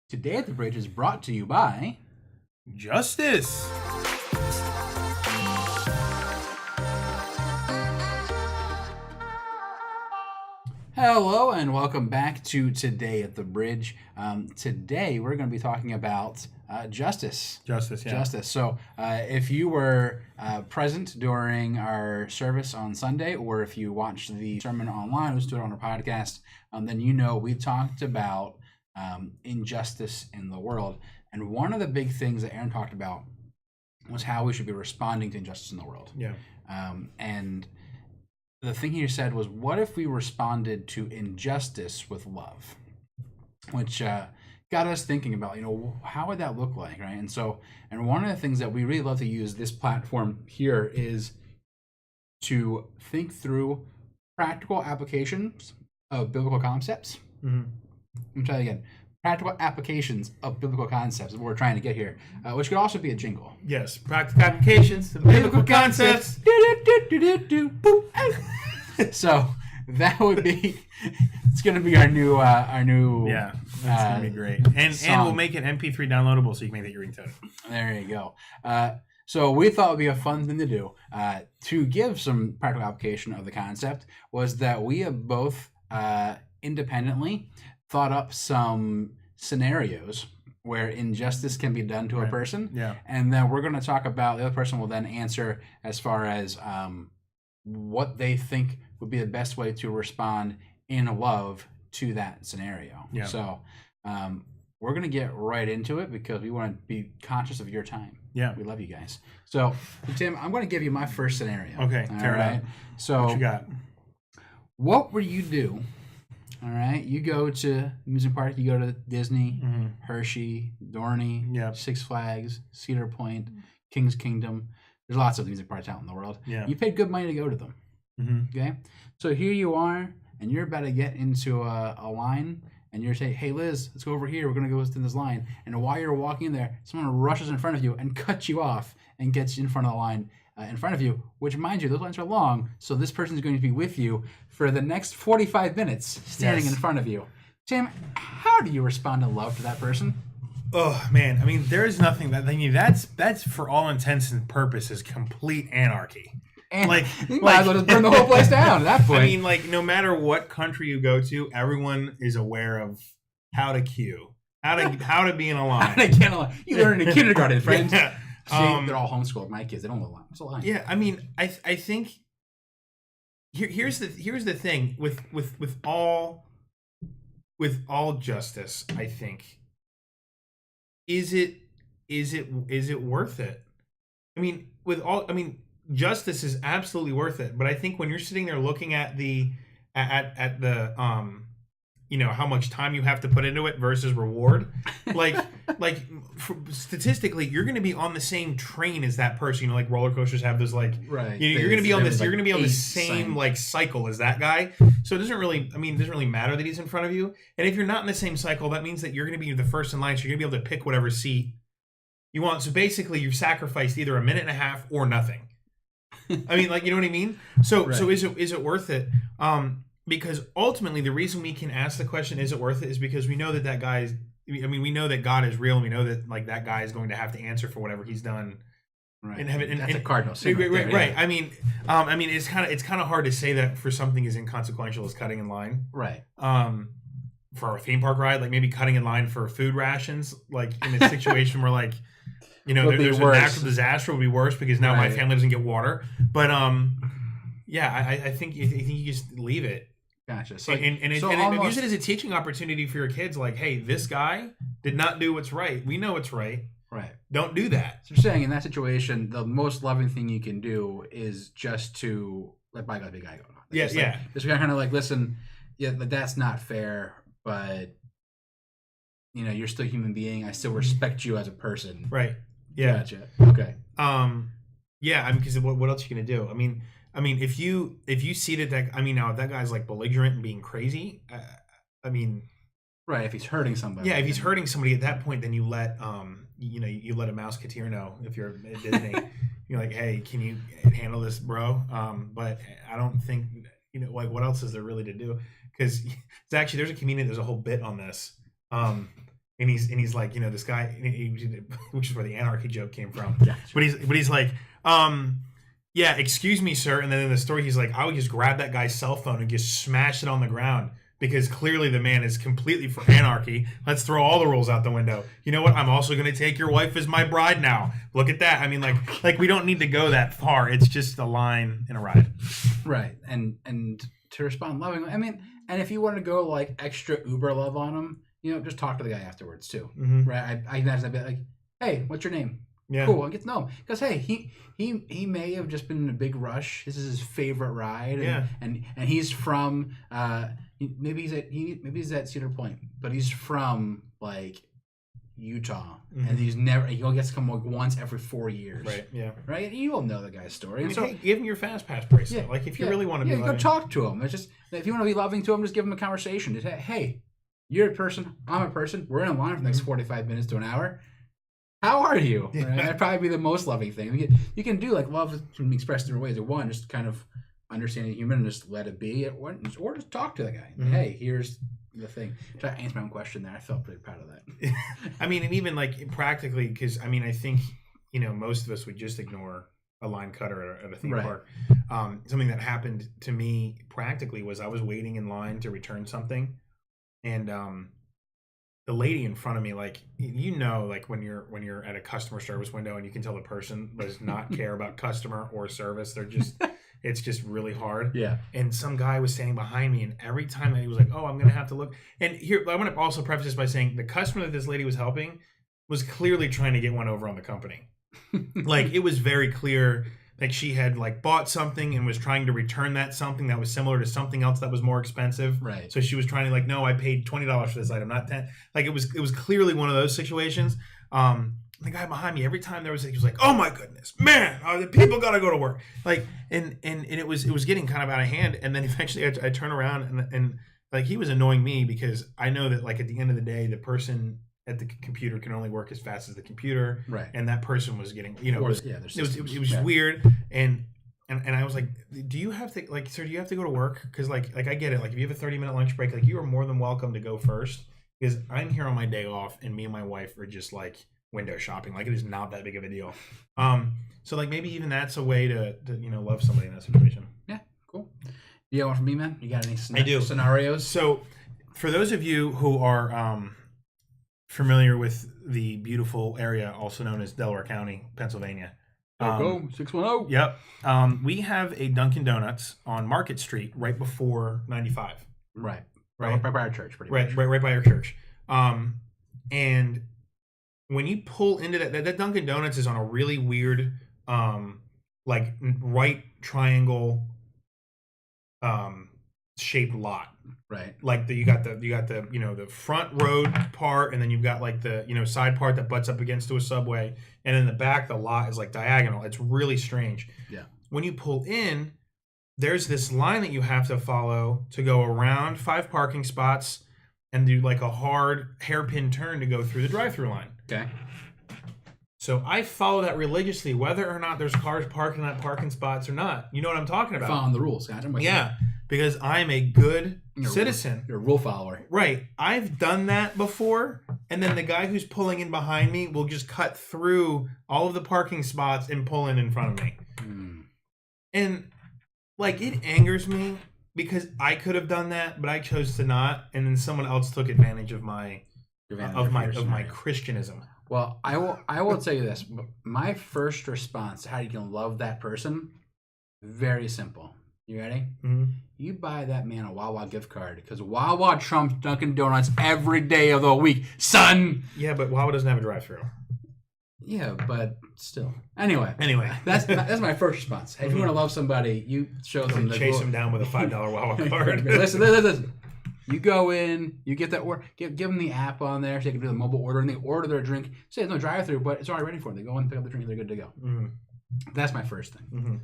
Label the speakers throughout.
Speaker 1: Today at the Bridge is brought to you by
Speaker 2: Justice.
Speaker 1: Hello and welcome back to Today at the Bridge. Today we're going to be talking about justice.
Speaker 2: Justice, yeah.
Speaker 1: Justice. So if you were present during our service on Sunday, or if you watched the sermon online, let's do it on our podcast, then you know we talked about injustice in the world. And one of the big things that Aaron talked about was how we should be responding to injustice in the world.
Speaker 2: Yeah.
Speaker 1: And the thing he said was, what if we responded to injustice with love? Which got us thinking about, how would that look like, right? And one of the things that we really love to use this platform here is to think through practical applications of biblical concepts.
Speaker 2: Mm-hmm.
Speaker 1: Let me try that again. Practical applications of biblical concepts is what we're trying to get here, which could also be a jingle.
Speaker 2: Yes, practical applications of biblical concepts.
Speaker 1: So that would be, it's going to be our new
Speaker 2: Yeah, that's going to be great. And we'll make it MP3 downloadable so you can make that your ringtone.
Speaker 1: There you go. So we thought it would be a fun thing to do to give some practical application of the concept was that we have both independently thought up some scenarios where injustice can be done to a person.
Speaker 2: Yeah.
Speaker 1: And then we're going to talk about, the other person will then answer as far as what they think would be the best way to respond in love to that scenario.
Speaker 2: Yeah.
Speaker 1: So we're going to get right into it because we want to be conscious of your time.
Speaker 2: Yeah.
Speaker 1: We love you guys. So, Tim, I'm going to give you my first scenario.
Speaker 2: Okay.
Speaker 1: All right. So,
Speaker 2: what you got?
Speaker 1: What would you do? All right. You go to amusement park. You go to Disney, Hershey, Dorney,
Speaker 2: Yep.
Speaker 1: Six Flags, Cedar Point, King's Kingdom. There's lots of amusement parks out in the world.
Speaker 2: Yeah.
Speaker 1: You paid good money to go to them.
Speaker 2: Mm-hmm.
Speaker 1: Okay. So here you are, and you're about to get into a line, and you're saying, "Hey, Liz, let's go over here. We're going to go within this line." And while you're walking in there, someone rushes in front of you and cuts you off and gets in front of the line in front of you, which, mind you, those lines are long, so this person is going to be with you for the next 45 minutes standing in front of you. Tim, how do you respond in love to that person?
Speaker 2: Oh man, I mean, there is nothing that's for all intents and purposes complete anarchy.
Speaker 1: And you might as well just burn the whole place down at that point.
Speaker 2: I mean, no matter what country you go to, everyone is aware of how to queue, how to be in a line.
Speaker 1: You learn in kindergarten, friends.
Speaker 2: Yeah.
Speaker 1: See, they're all homeschooled. My kids, they don't know line. It's a line.
Speaker 2: Yeah, I mean, I think here's the thing with all justice. I think is it worth it? I mean, justice is absolutely worth it. But I think when you're sitting there looking at the how much time you have to put into it versus reward, statistically, you're going to be on the same train as that person. Like roller coasters have this
Speaker 1: right.
Speaker 2: You're going to be on this. You're going to be on the same cycle as that guy. So it doesn't really matter that he's in front of you. And if you're not in the same cycle, that means that you're going to be the first in line. So you're going to be able to pick whatever seat you want. So basically, you've sacrificed either a minute and a half or nothing. I mean, you know what I mean? So
Speaker 1: right.
Speaker 2: So is it worth it? Because ultimately, the reason we can ask the question, is it worth it, is because we know that guy is, we know that God is real, and we know that that guy is going to have to answer for whatever he's done.
Speaker 1: Right.
Speaker 2: And
Speaker 1: that's a cardinal sin.
Speaker 2: Right. I mean, it's kind of hard to say that for something as inconsequential as cutting in line.
Speaker 1: Right.
Speaker 2: For a theme park ride, maybe cutting in line for food rations, in a situation where there's a natural disaster would be worse because now my family doesn't get water. But I think you just leave it.
Speaker 1: Gotcha. So,
Speaker 2: and use it as a teaching opportunity for your kids. Hey, this guy did not do what's right. We know it's right.
Speaker 1: Right.
Speaker 2: Don't do that.
Speaker 1: So you're saying in that situation, the most loving thing you can do is just to let bygones be bygones. Just kind of listen, that's not fair, but you're still a human being. I still respect you as a person.
Speaker 2: Right. Yeah.
Speaker 1: Gotcha. Okay.
Speaker 2: Yeah. Because what else are you gonna do? I mean, if you see that now if that guy's belligerent and being crazy,
Speaker 1: right, if he's hurting somebody.
Speaker 2: Yeah, if he's hurting somebody at that point, then you let you let a Mouseketeer know if you're at Disney. You're like, hey, can you handle this, bro? But I don't think what else is there really to do? Because it's actually there's a whole bit on this. and he's like, you know, this guy, which is where the anarchy joke came from.
Speaker 1: Gotcha.
Speaker 2: But he's like, yeah, excuse me, sir. And then in the story, he's like, I would just grab that guy's cell phone and just smash it on the ground because clearly the man is completely for anarchy. Let's throw all the rules out the window. You know what? I'm also going to take your wife as my bride now. Look at that. I mean, like we don't need to go that far. It's just a line in a ride.
Speaker 1: Right. And to respond lovingly, I mean, and if you want to go like extra uber love on him, you know, just talk to the guy afterwards too.
Speaker 2: Mm-hmm.
Speaker 1: Right. I imagine I'd be like, hey, what's your name?
Speaker 2: Yeah.
Speaker 1: Cool. I get to know him because hey, he may have just been in a big rush. This is his favorite ride. And he's from maybe he's at Cedar Point, but he's from like Utah,
Speaker 2: Mm-hmm.
Speaker 1: and he only gets to come like once every 4 years.
Speaker 2: Right. Yeah.
Speaker 1: Right. You all know the guy's story.
Speaker 2: I mean,
Speaker 1: And so
Speaker 2: hey, give him your fast pass bracelet.
Speaker 1: Yeah,
Speaker 2: Like if you really want to be
Speaker 1: go
Speaker 2: loving.
Speaker 1: talk to him. It's just if you want to be loving to him, just give him a conversation. Just say, hey, you're a person. I'm a person. We're in line for the next 45 minutes to an hour. How are you?
Speaker 2: Yeah.
Speaker 1: Right? That'd probably be the most loving thing. You can do like love can be expressed in different ways. One, just kind of understand the human and just let it be. Or just talk to the guy.
Speaker 2: Mm-hmm.
Speaker 1: Hey, here's the thing. Try to answer my own question there. I felt pretty proud of that.
Speaker 2: I mean, and even like practically, because I mean, I think, you know, most of us would just ignore a line cutter at a theme
Speaker 1: Right.
Speaker 2: park. Something that happened to me practically was I was waiting in line to return something, and the lady in front of me, like, you know, like when you're at a customer service window and you can tell the person does not care about customer or service. They're just it's just really hard.
Speaker 1: Yeah.
Speaker 2: And some guy was standing behind me, and every time that he was like, oh, I'm gonna have to look. And here I want to also preface this by saying the customer that this lady was helping was clearly trying to get one over on the company. Like it was very clear like she had like bought something and was trying to return that something that was similar to something else that was more expensive.
Speaker 1: Right.
Speaker 2: So she was trying to like, no, I paid $20 for this item, not 10. Like it was clearly one of those situations. The guy behind me, every time he was like, oh my goodness, man, the people gotta go to work. Like and it was getting kind of out of hand. And then eventually I turn around and like he was annoying me because I know that like at the end of the day, the person at the computer can only work as fast as the computer.
Speaker 1: Right.
Speaker 2: And that person was getting, you know, it was
Speaker 1: Yeah.
Speaker 2: weird. And I was like, do you have to, like, sir, do you have to go to work? Because like I get it. Like if you have a 30-minute lunch break, like you are more than welcome to go first. Because I'm here on my day off and me and my wife are just like window shopping. Like it is not that big of a deal. So like maybe even that's a way to you know, love somebody in that situation.
Speaker 1: Yeah, cool. You got one from me, man? You got any
Speaker 2: I do.
Speaker 1: scenarios?
Speaker 2: So for those of you who are familiar with the beautiful area also known as Delaware County, Pennsylvania.
Speaker 1: Go 610.
Speaker 2: Yep. We have a Dunkin' Donuts on Market Street right before 95.
Speaker 1: Right.
Speaker 2: Right.
Speaker 1: Right by our church, pretty
Speaker 2: Right,
Speaker 1: much.
Speaker 2: right by our church. And when you pull into that Dunkin' Donuts is on a really weird, like right triangle, shaped lot.
Speaker 1: Right.
Speaker 2: Like you got the you know the front road part, and then you've got like the, you know, side part that butts up against to a subway, and in the back the lot is like diagonal. It's really strange.
Speaker 1: Yeah.
Speaker 2: When you pull in, there's this line that you have to follow to go around 5 parking spots and do like a hard hairpin turn to go through the drive-through line.
Speaker 1: Okay.
Speaker 2: So I follow that religiously, whether or not there's cars parking at parking spots or not. You know what I'm talking about?
Speaker 1: Following the rules. Gotcha.
Speaker 2: Yeah, because I'm a good citizen.
Speaker 1: You're a rule follower.
Speaker 2: Right. I've done that before, and then the guy who's pulling in behind me will just cut through all of the parking spots and pull in front of me. And like it angers me because I could have done that, but I chose to not, and then someone else took advantage of my Christianism.
Speaker 1: Well, I will tell you this. My first response to how you can love that person, very simple. You ready?
Speaker 2: Mm-hmm.
Speaker 1: You buy that man a Wawa gift card because Wawa trumps Dunkin' Donuts every day of the week, son.
Speaker 2: Yeah, but Wawa doesn't have a drive-through.
Speaker 1: Yeah, but still. Anyway, that's my first response. Hey, if you want to love somebody, you show them the
Speaker 2: chase them down with a $5 Wawa card.
Speaker 1: listen. You go in, you get that order, give them the app on there so they can do the mobile order, and they order their drink. Say there's no drive-through, but it's already ready for them. They go in, pick up the drink, and they're good to go.
Speaker 2: Mm-hmm.
Speaker 1: That's my first thing.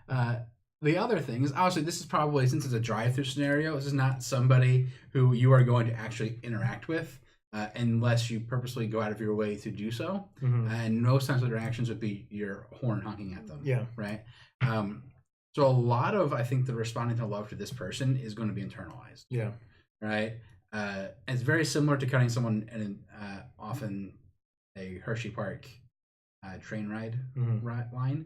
Speaker 2: Mm-hmm.
Speaker 1: The other thing is, obviously, this is probably, since it's a drive-through scenario, this is not somebody who you are going to actually interact with unless you purposely go out of your way to do so.
Speaker 2: Mm-hmm.
Speaker 1: And most times the interactions would be your horn honking at them.
Speaker 2: Yeah.
Speaker 1: Right? So a lot of, I think, the responding to love to this person is going to be internalized.
Speaker 2: Yeah.
Speaker 1: Right? It's very similar to cutting someone often a Hershey Park train ride line.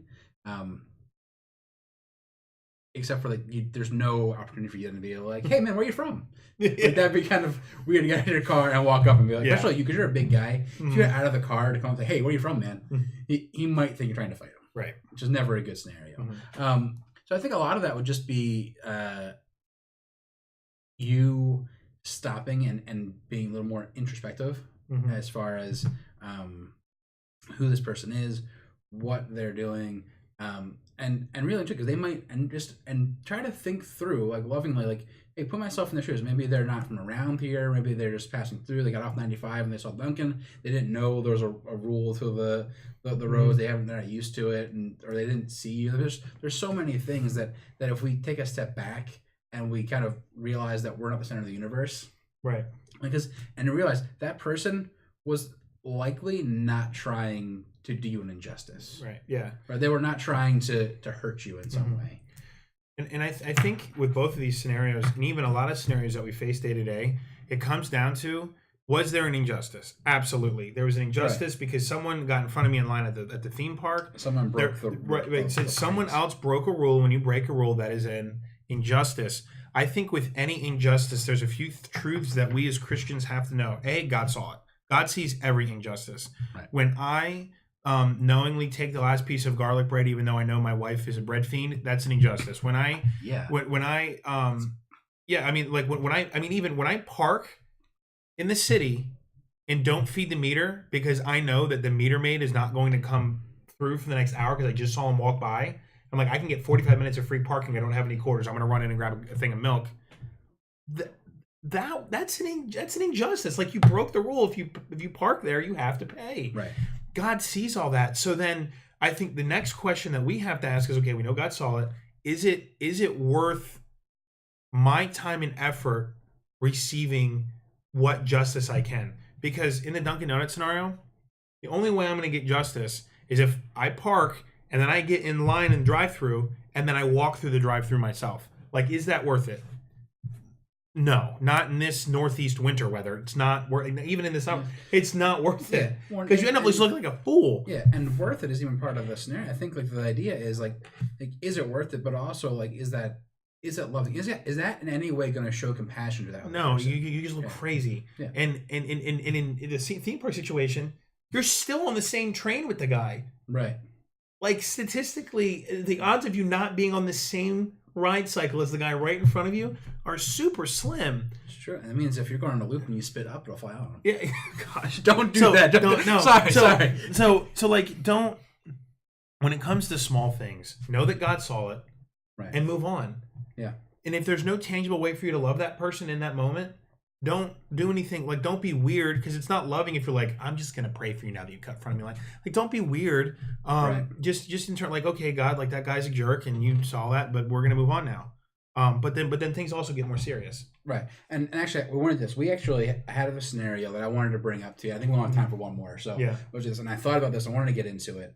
Speaker 1: Except for like, there's no opportunity for you to be like, "Hey man, where are you from?" Like, that'd be kind of weird to get in your car and walk up and be like, especially you because you're a big guy. If you're out of the car to come and say, "Hey, where are you from, man?" He might think you're trying to fight him,
Speaker 2: right?
Speaker 1: Which is never a good scenario. So I think a lot of that would just be you stopping and being a little more introspective as far as who this person is, what they're doing. And really too, because they might and try to think through like lovingly, like, hey, put myself in their shoes. Maybe they're not from around here. Maybe they're just passing through. They got off 95 and they saw Dunkin'. They didn't know there was a rule to the roads. They're not used to it, or they didn't see you. There's so many things that if we take a step back and we kind of realize that we're not the center of the universe,
Speaker 2: right?
Speaker 1: And realize that person was likely not trying to do you an injustice.
Speaker 2: Right. Yeah.
Speaker 1: Right. They were not trying to hurt you in some way.
Speaker 2: And I think with both of these scenarios, and even a lot of scenarios that we face day to day, it comes down to, was there an injustice? Absolutely. There was an injustice because someone got in front of me in line at the theme park.
Speaker 1: Someone broke
Speaker 2: someone else broke a rule. When you break a rule, that is an injustice. I think with any injustice, there's a few truths that we as Christians have to know. A, God saw it. God sees every injustice. Right. When I knowingly take the last piece of garlic bread, even though I know my wife is a bread fiend, that's an injustice. When I park in the city and don't feed the meter because I know that the meter maid is not going to come through for the next hour because I just saw him walk by. I'm like, I can get 45 minutes of free parking. I don't have any quarters. I'm going to run in and grab a thing of milk. That's an injustice. Like, you broke the rule. If you park there, you have to pay.
Speaker 1: Right.
Speaker 2: God sees all that. So then I think the next question that we have to ask is, okay, we know God saw it. Is it worth my time and effort receiving what justice I can? Because in the Dunkin' Donuts scenario, the only way I'm going to get justice is if I park and then I get in line and drive-through and then I walk through the drive-through myself. Like, is that worth it? No, not in this northeast winter weather. It's not worth. Even in the summer, it's not worth it because you end up just looking like a fool.
Speaker 1: Yeah, and worth it is even part of the scenario. I think like the idea is like is it worth it? But also like is it loving? Is that in any way going to show compassion to that other person?
Speaker 2: You just look crazy. Yeah. And in the theme park situation, you're still on the same train with the guy.
Speaker 1: Right.
Speaker 2: Like, statistically, the odds of you not being on the same ride cycle as the guy right in front of you are super slim.
Speaker 1: It's true. And it means if you're going on a loop and you spit up, it'll fly on him.
Speaker 2: Yeah. Gosh.
Speaker 1: Don't do that. No. Sorry.
Speaker 2: So like, don't, when it comes to small things, know that God saw it and move on.
Speaker 1: Yeah.
Speaker 2: And if there's no tangible way for you to love that person in that moment, don't do anything. Like, don't be weird, because it's not loving if you're like, I'm just going to pray for you now that you cut in front of me. Like don't be weird. Just in turn, like, okay, God, like, that guy's a jerk and you saw that, but we're going to move on now. But then things also get more serious.
Speaker 1: Right. And actually, we actually had a scenario that I wanted to bring up to you. I think we don't have time for one more. So,
Speaker 2: yeah.
Speaker 1: And I thought about this. I wanted to get into it.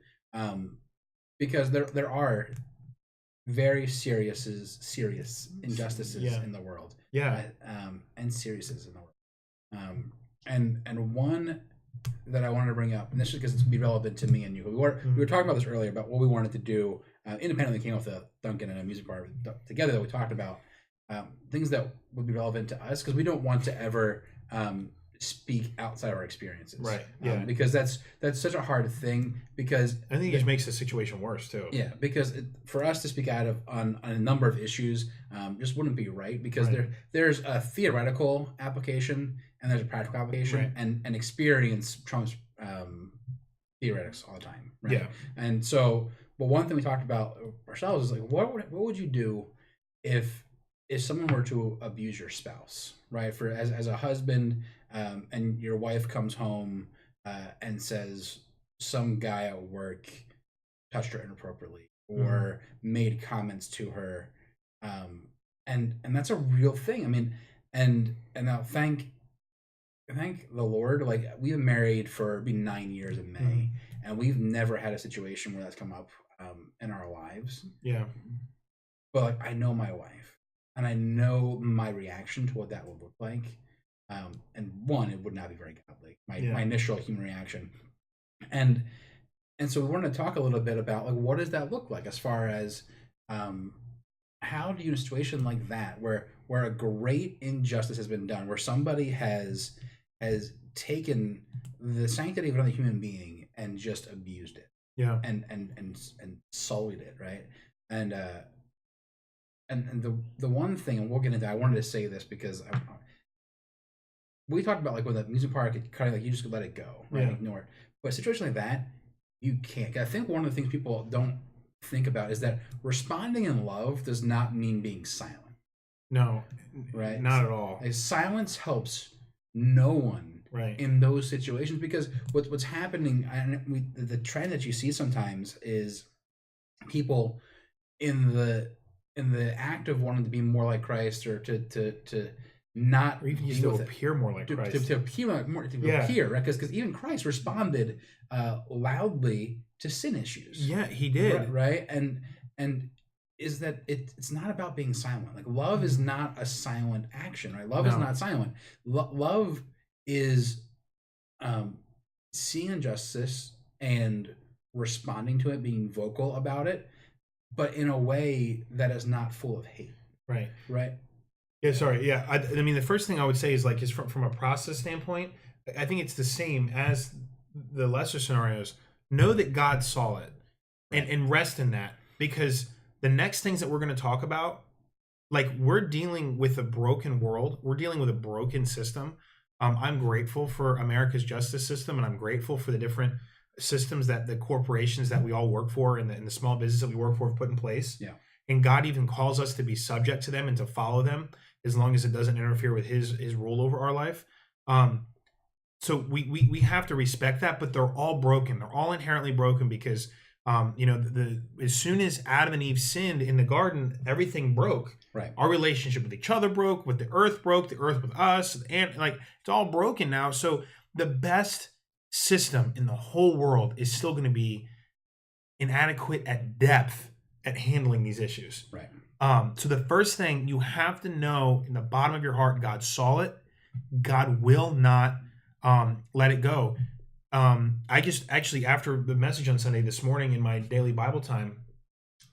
Speaker 1: Because there are very serious injustices in the world.
Speaker 2: Yeah.
Speaker 1: And seriouses in the world. And one that I wanted to bring up, and this is because it's going to be relevant to me and you. We were talking about this earlier about what we wanted to do independently. Came off the Dunkin' and a music bar together that we talked about things that would be relevant to us, because we don't want to ever speak outside our experiences,
Speaker 2: right? Yeah,
Speaker 1: because that's such a hard thing, because
Speaker 2: I think it just makes the situation worse too.
Speaker 1: Yeah, because for us to speak out on a number of issues just wouldn't be right, because there's a theoretical application and there's a practical application, and experience trumps theoretics all the time, right?
Speaker 2: Yeah.
Speaker 1: And so, but one thing we talked about ourselves is like, what would you do if someone were to abuse your spouse, right? For as a husband, and your wife comes home and says some guy at work touched her inappropriately or made comments to her, and that's a real thing. I mean, and now thank the Lord, like, we've been married for 9 years in May, and we've never had a situation where that's come up in our lives.
Speaker 2: Yeah.
Speaker 1: But like, I know my wife, and I know my reaction to what that would look like. And one, it would not be very godly. My
Speaker 2: Yeah.
Speaker 1: my initial human reaction, and so we want to talk a little bit about like what does that look like as far as how do you in a situation like that where a great injustice has been done, where somebody has taken the sanctity of another human being and just abused it
Speaker 2: Yeah.
Speaker 1: and sullied it, right? And the one thing, and we'll get into, I wanted to say this because we talked about like with the music part, kind of like you just let it go, right?
Speaker 2: Yeah.
Speaker 1: Ignore it. But a situation like that, you can't. I think one of the things people don't think about is that responding in love does not mean being silent,
Speaker 2: No.
Speaker 1: right?
Speaker 2: Not at all.
Speaker 1: Like, silence helps no one
Speaker 2: Right.
Speaker 1: in those situations, because what's happening, and the trend that you see sometimes is people in the act of wanting to be more like Christ, or to not
Speaker 2: Or even just
Speaker 1: deal
Speaker 2: to
Speaker 1: with it,
Speaker 2: appear more like Christ.
Speaker 1: to appear like more, to
Speaker 2: Yeah.
Speaker 1: appear, right? Because even Christ responded loudly to sin issues.
Speaker 2: Yeah, he did.
Speaker 1: Right? And is that it's not about being silent. Like, love is not a silent action, right? Love is
Speaker 2: No.
Speaker 1: not silent. Love is seeing injustice and responding to it, being vocal about it, but in a way that is not full of hate,
Speaker 2: Right.
Speaker 1: right?
Speaker 2: Yeah, sorry. Yeah, I mean, the first thing I would say is like, is from a process standpoint, I think it's the same as the lesser scenarios. Know that God saw it, and rest in that, because the next things that we're going to talk about, like, we're dealing with a broken world, we're dealing with a broken system. I'm grateful for America's justice system, and I'm grateful for the different systems that the corporations that we all work for, and the small business that we work for have put in place.
Speaker 1: Yeah.
Speaker 2: And God even calls us to be subject to them and to follow them, as long as it doesn't interfere with his rule over our life. So we have to respect that, but they're all broken. They're all inherently broken because as soon as Adam and Eve sinned in the garden, everything broke.
Speaker 1: Right.
Speaker 2: Our relationship with each other broke, with the earth broke, the earth with us, and like, it's all broken now. So the best system in the whole world is still going to be inadequate at depth at handling these issues.
Speaker 1: Right.
Speaker 2: So the first thing you have to know in the bottom of your heart, God saw it. God will not let it go. I just actually, after the message on Sunday this morning in my daily Bible time,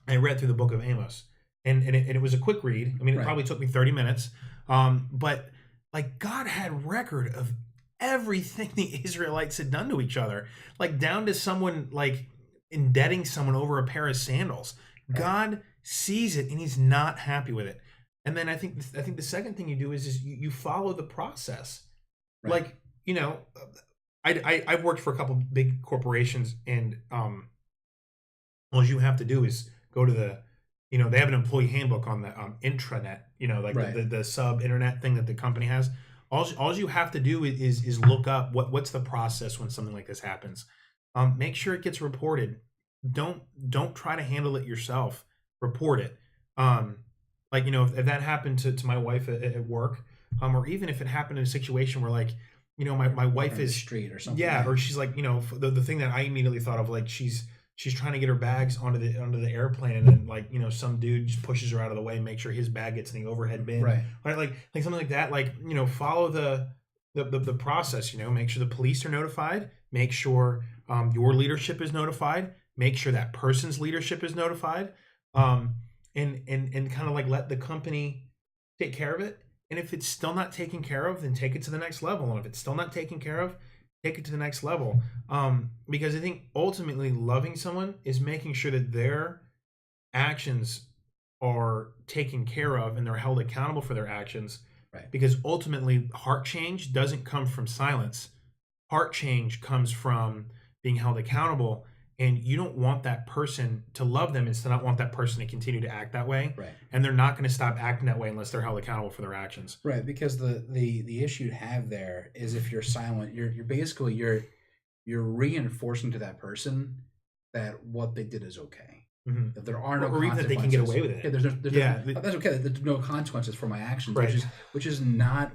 Speaker 2: I read through the book of Amos, and it was a quick read. I mean, it probably took me 30 minutes. But like, God had record of everything the Israelites had done to each other, like down to someone like indebting someone over a pair of sandals. Right. God sees it and he's not happy with it. And then I think the second thing you do is you follow the process. Right. Like, you know, I've worked for a couple big corporations, and all you have to do is go to the, you know, they have an employee handbook on the intranet, you know, like right. the sub internet thing that the company has. All you have to do is look up what's the process when something like this happens. Make sure it gets reported. Don't try to handle it yourself. Report it. Like, you know, if that happened to my wife at work, or even if it happened in a situation where, like, you know, my wife is
Speaker 1: street or something.
Speaker 2: Yeah, or she's like, you know, the thing that I immediately thought of, like, she's trying to get her bags onto the airplane, and then, like, you know, some dude just pushes her out of the way, make sure his bag gets in the overhead bin. Right. Like something like that. Like, you know, follow the process. You know, make sure the police are notified. Make sure your leadership is notified. Make sure that person's leadership is notified. And kind of like let the company take care of it. And if it's still not taken care of, then take it to the next level. And if it's still not taken care of, take it to the next level. Because I think ultimately loving someone is making sure that their actions are taken care of and they're held accountable for their actions. Right. Because ultimately, heart change doesn't come from silence. Heart change comes from being held accountable. And you don't want that person to love them and to not want that person to continue to act that way. Right. And they're not going to stop acting that way unless they're held accountable for their actions.
Speaker 1: Right. Because the issue you have there is, if you're silent, you're basically you're reinforcing to that person that what they did is okay. Mm-hmm. That there are no
Speaker 2: or even that they can get away with it.
Speaker 1: Yeah, that's okay. There's no consequences for my actions, right. which is not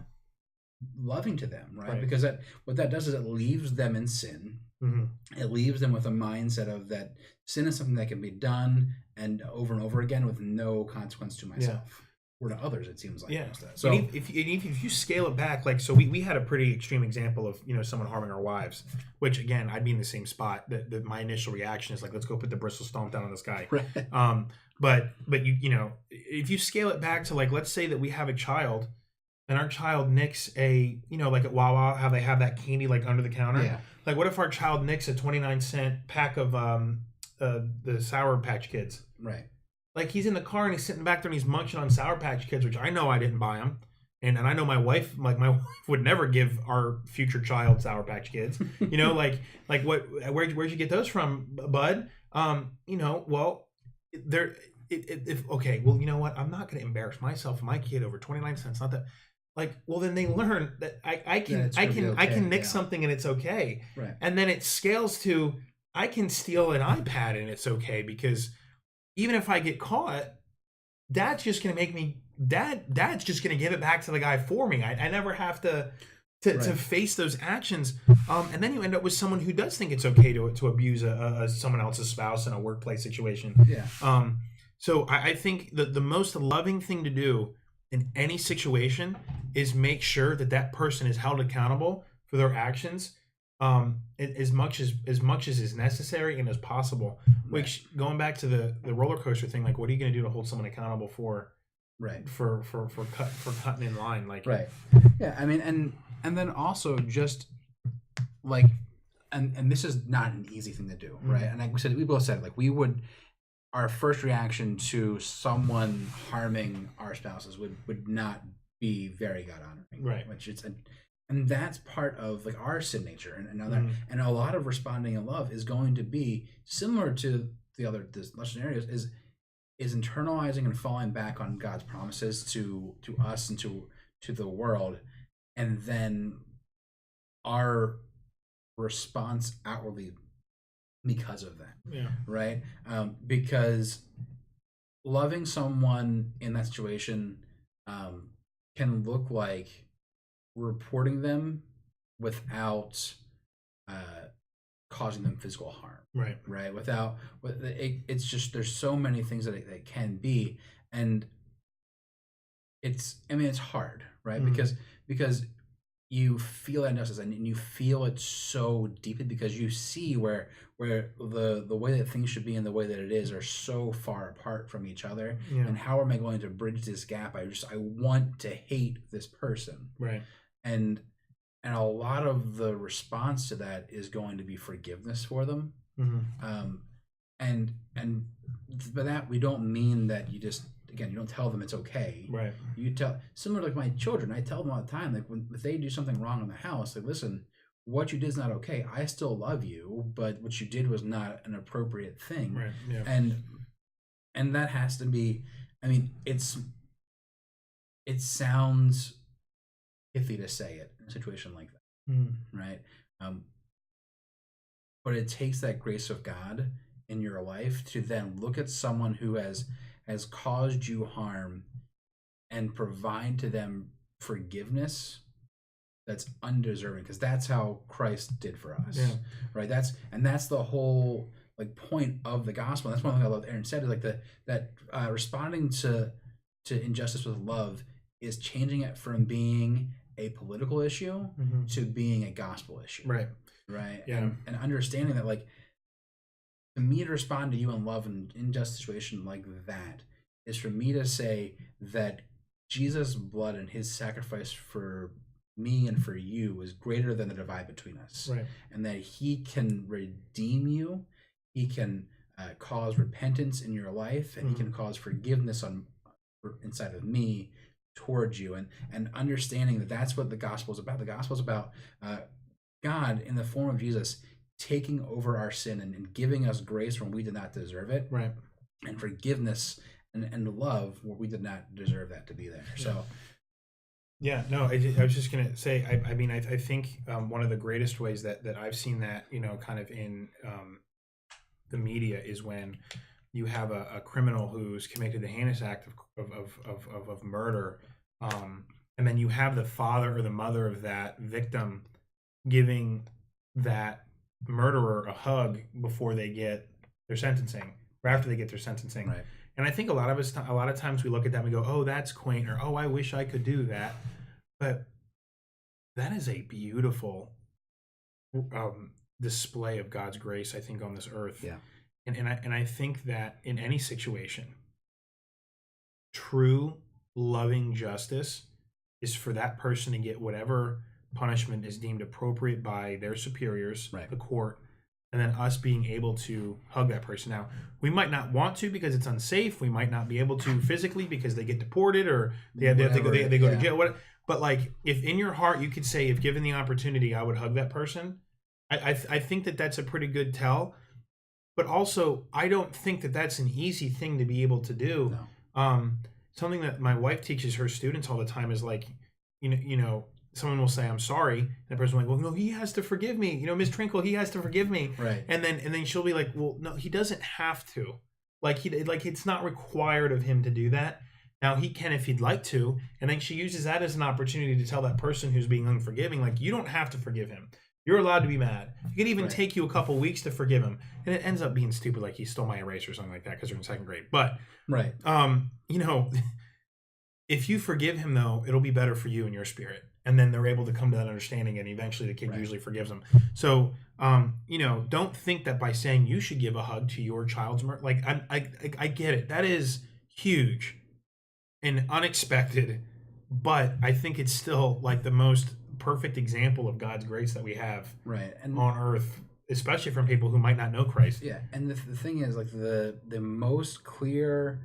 Speaker 1: loving to them, right? Because what that does is it leaves them in sin. Mm-hmm. It leaves them with a mindset of that sin is something that can be done and over again with no consequence to myself. or to others. It seems like.
Speaker 2: Yeah.
Speaker 1: Instead.
Speaker 2: So
Speaker 1: So
Speaker 2: if you scale it back, like, so we had a pretty extreme example of, someone harming our wives, which again, I'd be in the same spot. That my initial reaction is like, let's go put the Bristol stomp down on this guy.
Speaker 1: right.
Speaker 2: But if you scale it back to, like, let's say that we have a child and our child nicks a, like at Wawa, how they have that candy like under the counter.
Speaker 1: Yeah.
Speaker 2: Like, what if our child nicks a 29-cent pack of the Sour Patch Kids?
Speaker 1: Right.
Speaker 2: Like, he's in the car and he's sitting back there and he's munching on Sour Patch Kids, which I know I didn't buy them. And I know my wife would never give our future child Sour Patch Kids. Like where'd you get those from, bud? Well, okay, well, you know what? I'm not going to embarrass myself and my kid over 29 cents. Not that, like, well, then they learn that I can nick something and it's okay.
Speaker 1: Right.
Speaker 2: And then it scales to, I can steal an iPad and it's okay, because even if I get caught, Dad's just going to make me, Dad's just going to give it back to the guy for me. I never have to face those actions. And then you end up with someone who does think it's okay to abuse someone else's spouse in a workplace situation.
Speaker 1: Yeah.
Speaker 2: So I think that the most loving thing to do in any situation is make sure that person is held accountable for their actions, as much as is necessary and as possible. Which, going back to the roller coaster thing, like, what are you going to do to hold someone accountable for?
Speaker 1: Right.
Speaker 2: For cutting in line, like.
Speaker 1: Right. Yeah. I mean, and then also just like, and this is not an easy thing to do, right? And like we both said, like, our first reaction to someone harming our spouses would not be very God honoring,
Speaker 2: right?
Speaker 1: Which and that's part of like our sin nature, and a lot of responding in love is going to be similar to the scenarios is internalizing and falling back on God's promises to us and to the world, and then our response outwardly because of that.
Speaker 2: Yeah.
Speaker 1: Right. Because loving someone in that situation can look like reporting them without causing them physical harm.
Speaker 2: Right.
Speaker 1: It's just, there's so many things that it can be, and it's hard, right? Because you feel that injustice, and you feel it so deeply, because you see where the way that things should be and the way that it is are so far apart from each other.
Speaker 2: Yeah.
Speaker 1: And how am I going to bridge this gap? I want to hate this person.
Speaker 2: Right. And
Speaker 1: a lot of the response to that is going to be forgiveness for them. And by that, we don't mean that you just, again, you don't tell them it's okay.
Speaker 2: Right.
Speaker 1: You tell, similar to like my children, I tell them all the time, like, if they do something wrong in the house, like, listen, what you did is not okay. I still love you, but what you did was not an appropriate thing.
Speaker 2: Right. Yeah.
Speaker 1: And that has to be, I mean, it sounds pithy to say it in a situation like that, right? But it takes that grace of God in your life to then look at someone who has caused you harm and provide to them forgiveness that's undeserving, because that's how Christ did for us.
Speaker 2: Yeah.
Speaker 1: Right? That's the whole like point of the gospel. That's one thing I love Aaron said, is like that responding to injustice with love is changing it from being a political issue to being a gospel issue.
Speaker 2: Right.
Speaker 1: Right.
Speaker 2: Yeah.
Speaker 1: And understanding that, like, for me to respond to you in love in just situation like that is for me to say that Jesus' blood and his sacrifice for me and for you is greater than the divide between us.
Speaker 2: Right.
Speaker 1: And that he can redeem you. He can cause repentance in your life, and he can cause forgiveness inside of me towards you. And understanding that that's what the gospel is about. The gospel is about God in the form of Jesus taking over our sin and giving us grace when we did not deserve it.
Speaker 2: Right.
Speaker 1: And forgiveness and love where we did not deserve that to be there. So
Speaker 2: yeah, no, I was just going to say, I mean, I think one of the greatest ways that I've seen that, kind of in the media is when you have a criminal who's committed the heinous act of murder, and then you have the father or the mother of that victim giving that murderer a hug before they get their sentencing, or after they get their sentencing.
Speaker 1: Right.
Speaker 2: And I think a lot of times we look at that and we go, oh, that's quaint, or oh, I wish I could do that. But that is a beautiful display of God's grace, I think, on this earth.
Speaker 1: Yeah.
Speaker 2: And I think that in any situation, true loving justice is for that person to get whatever punishment is deemed appropriate by their superiors,
Speaker 1: right.
Speaker 2: the court, and then us being able to hug that person. Now, we might not want to because it's unsafe. We might not be able to physically because they get deported or they have to go, they go to jail. But like, if in your heart you could say, if given the opportunity, I would hug that person, I think that that's a pretty good tell. But also, I don't think that that's an easy thing to be able to do.
Speaker 1: No.
Speaker 2: Something that my wife teaches her students all the time is like, you know, someone will say, I'm sorry. And the person will be like, well, no, he has to forgive me. You know, Ms. Trinkle, he has to forgive me.
Speaker 1: Right.
Speaker 2: And then she'll be like, well, no, he doesn't have to. Like, it's not required of him to do that. Now, he can if he'd like to. And then she uses that as an opportunity to tell that person who's being unforgiving, like, you don't have to forgive him. You're allowed to be mad. It could even take you a couple weeks to forgive him. And it ends up being stupid, like he stole my eraser or something like that because they're in second grade. But, you know, if you forgive him, though, it'll be better for you and your spirit. And then they're able to come to that understanding, and eventually the kid usually forgives them. So, you know, don't think that by saying you should give a hug to your child's murder. Like, I get it. That is huge and unexpected. But I think it's still like the most perfect example of God's grace that we have on earth, especially from people who might not know Christ.
Speaker 1: Yeah, and the thing is, like, the most clear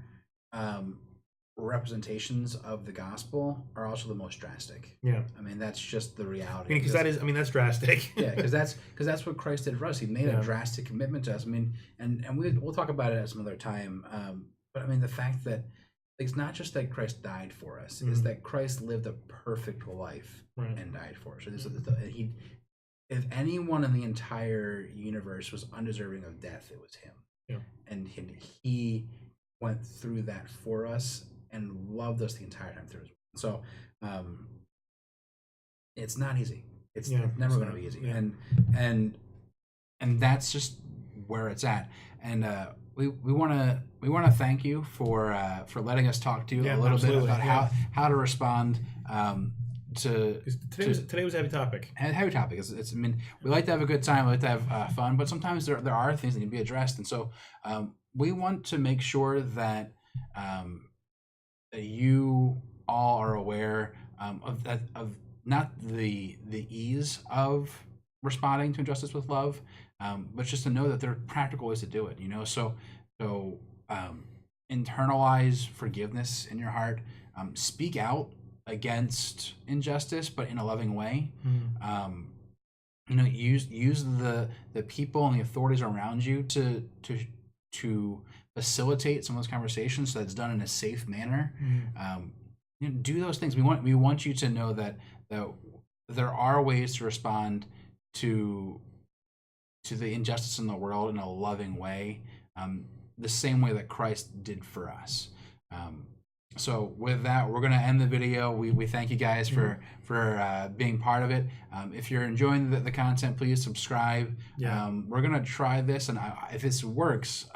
Speaker 1: representations of the gospel are also the most drastic.
Speaker 2: Yeah,
Speaker 1: I mean, that's just the reality.
Speaker 2: Because that's drastic.
Speaker 1: Yeah, because that's what Christ did for us. He made a drastic commitment to us. I mean, and we'll talk about it at some other time. But I mean, the fact that it's not just that Christ died for us; it's that Christ lived a perfect life and died for us. So if anyone in the entire universe was undeserving of death, it was him.
Speaker 2: Yeah.
Speaker 1: And he went through that for us and loved us the entire time through. So it's not easy. It's never going to be easy.
Speaker 2: Yeah.
Speaker 1: And that's just where it's at. And we want to thank you for letting us talk to you a little bit about how to respond
Speaker 2: today was a heavy topic.
Speaker 1: It's I mean, we like to have a good time, we like to have fun, but sometimes there are things that need to be addressed, and so we want to make sure that you all are aware of not the ease of responding to injustice with love, but just to know that there are practical ways to do it. You know, so internalize forgiveness in your heart. Speak out against injustice, but in a loving way. You know, use the people and the authorities around you to facilitate some of those conversations so that it's done in a safe manner. You know, do those things. We want you to know that there are ways to respond to the injustice in the world in a loving way, the same way that Christ did for us. So with that, we're going to end the video. We thank you guys for being part of it. If you're enjoying the content, please subscribe. We're going to try this, and if this works,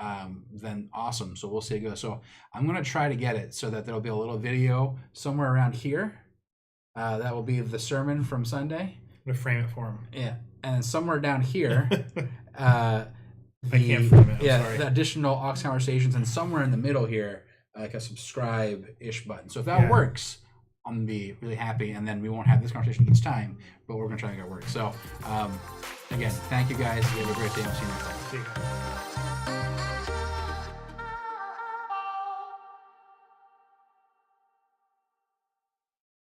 Speaker 1: then awesome. So we'll see how it goes. So I'm going to try to get it so that there'll be a little video somewhere around here. That will be the sermon from Sunday.
Speaker 2: I'm going to frame it for him.
Speaker 1: Yeah. And somewhere down here,
Speaker 2: I can't frame it. I'm sorry.
Speaker 1: The additional aux conversations, and somewhere in the middle here, like a subscribe-ish button. So if that works, I'm gonna be really happy, and then we won't have this conversation each time, but we're gonna try to make it work. So again, thank you guys. You have a great day. I'll see you next time.
Speaker 2: See you guys.